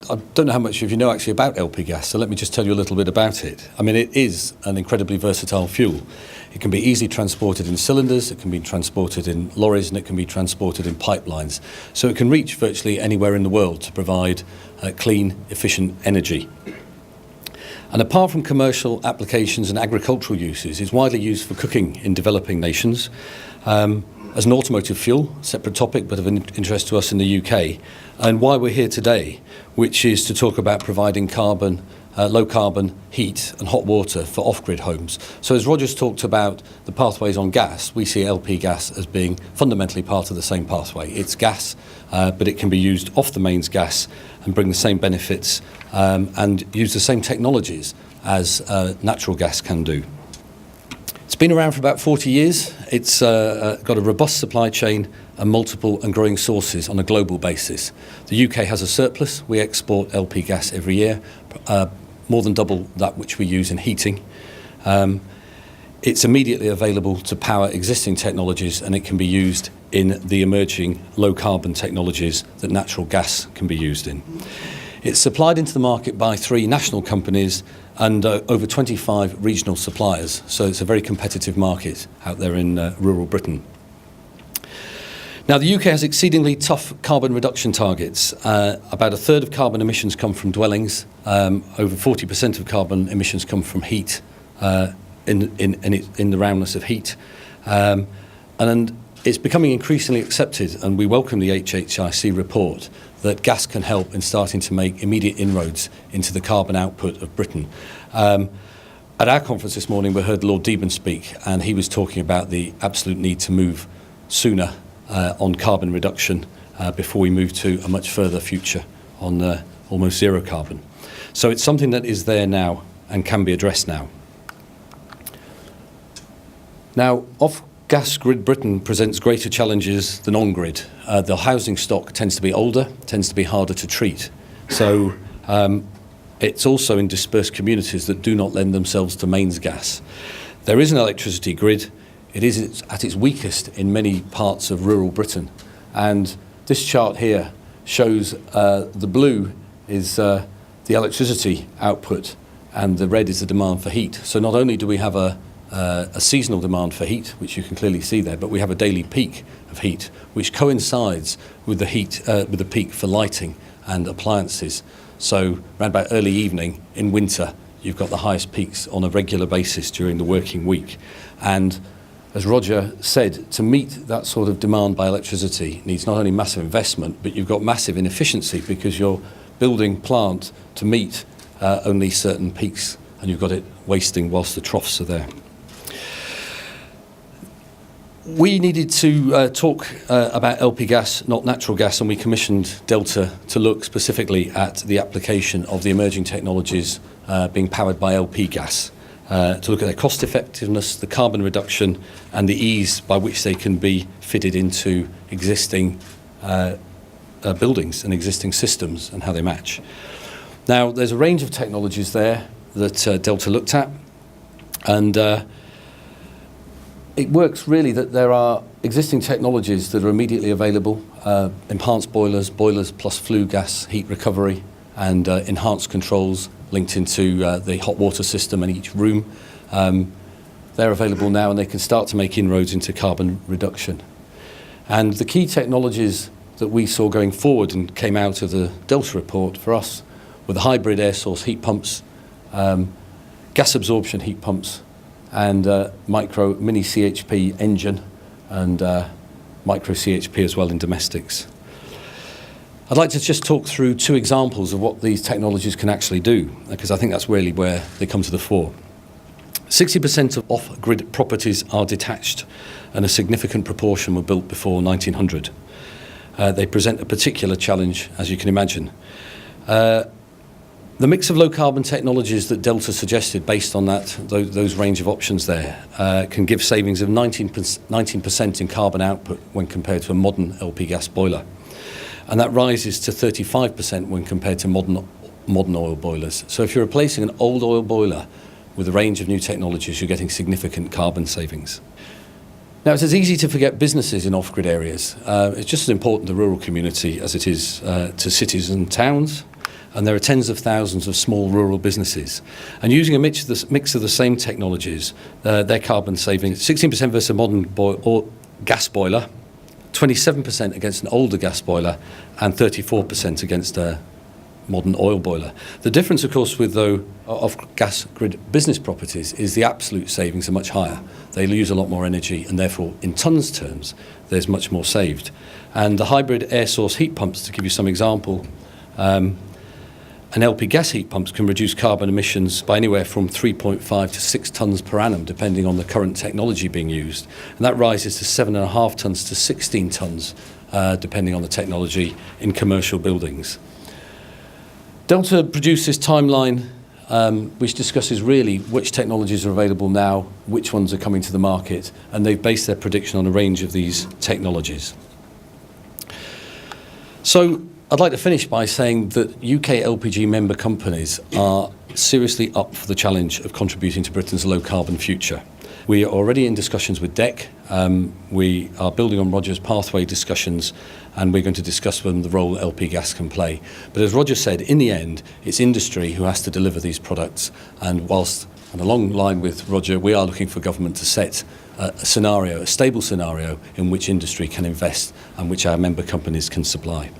I don't know how much of you know actually about LP gas, so let me just tell you a little bit about it. I mean, it is an incredibly versatile fuel. It can be easily transported in cylinders, it can be transported in lorries, and it can be transported in pipelines. So it can reach virtually anywhere in the world to provide clean, efficient energy. And apart from commercial applications and agricultural uses, it's widely used for cooking in developing nations. As an automotive fuel, separate topic, but of an interest to us in the UK, and why we're here today, which is to talk about providing low carbon heat and hot water for off-grid homes. So as Roger's talked about the pathways on gas, we see LP gas as being fundamentally part of the same pathway. It's gas, but it can be used off the mains gas and bring the same benefits and use the same technologies as natural gas can do. It's been around for about 40 years. It's got a robust supply chain and multiple and growing sources on a global basis. The UK has a surplus. We export LP gas every year, more than double that which we use in heating. It's immediately available to power existing technologies, and it can be used in the emerging low-carbon technologies that natural gas can be used in. It's supplied into the market by 3 national companies and over 25 regional suppliers. So it's a very competitive market out there in rural Britain. Now, the UK has exceedingly tough carbon reduction targets. About a third of carbon emissions come from dwellings. Over 40% of carbon emissions come from heat, in the roundness of heat. And it's becoming increasingly accepted, and we welcome the HHIC report, that gas can help in starting to make immediate inroads into the carbon output of Britain. At our conference this morning, we heard Lord Deben speak, and he was talking about the absolute need to move sooner on carbon reduction before we move to a much further future on almost zero carbon. So it's something that is there now and can be addressed now. Now, off-gas grid Britain presents greater challenges than on-grid. The housing stock tends to be older, tends to be harder to treat. So it's also in dispersed communities that do not lend themselves to mains gas. There is an electricity grid. It is at its weakest in many parts of rural Britain. And this chart here shows the blue is the electricity output, and the red is the demand for heat. So not only do we have a seasonal demand for heat, which you can clearly see there, but we have a daily peak of heat, which coincides with the peak for lighting and appliances. So around about early evening in winter, you've got the highest peaks on a regular basis during the working week. And as Roger said, to meet that sort of demand by electricity needs not only massive investment, but you've got massive inefficiency because you're building plant to meet only certain peaks, and you've got it wasting whilst the troughs are there. We needed to talk about LP gas, not natural gas, and we commissioned Delta to look specifically at the application of the emerging technologies being powered by LP gas, to look at their cost effectiveness, the carbon reduction, and the ease by which they can be fitted into existing buildings and existing systems and how they match. Now, there's a range of technologies there that Delta looked at, and it works really that there are existing technologies that are immediately available, enhanced boilers plus flue gas heat recovery, and enhanced controls linked into the hot water system in each room. They're available now, and they can start to make inroads into carbon reduction. And the key technologies that we saw going forward and came out of the Delta report for us were the hybrid air source heat pumps, gas absorption heat pumps, and micro mini CHP engine, and micro CHP as well in domestics. I'd like to just talk through 2 examples of what these technologies can actually do, because I think that's really where they come to the fore. 60% of off-grid properties are detached, and a significant proportion were built before 1900. They present a particular challenge, as you can imagine. The mix of low-carbon technologies that Delta suggested based on those range of options there can give savings of 19% in carbon output when compared to a modern LP gas boiler. And that rises to 35% when compared to modern oil boilers. So if you're replacing an old oil boiler with a range of new technologies, you're getting significant carbon savings. Now, it's as easy to forget businesses in off-grid areas. It's just as important to the rural community as it is to cities and towns. and there are tens of thousands of small rural businesses. And using a mix of the same technologies, their carbon saving 16% versus a modern gas boiler, 27% against an older gas boiler, and 34% against a modern oil boiler. The difference, of course, with of gas grid business properties is the absolute savings are much higher. They use a lot more energy, and therefore, in tonnes terms, there's much more saved. And the hybrid air source heat pumps, to give you some example, an LP gas heat pumps can reduce carbon emissions by anywhere from 3.5 to 6 tonnes per annum, depending on the current technology being used. And that rises to 7.5 tonnes to 16 tonnes, depending on the technology in commercial buildings. Delta produced this timeline, which discusses really which technologies are available now, which ones are coming to the market, and they've based their prediction on a range of these technologies. So I'd like to finish by saying that UK LPG member companies are seriously up for the challenge of contributing to Britain's low-carbon future. We are already in discussions with DEC. We are building on Roger's pathway discussions, and we're going to discuss with them the role LP gas can play. But as Roger said, in the end, it's industry who has to deliver these products. And whilst, and along the line with Roger, we are looking for government to set a scenario, a stable scenario, in which industry can invest and which our member companies can supply.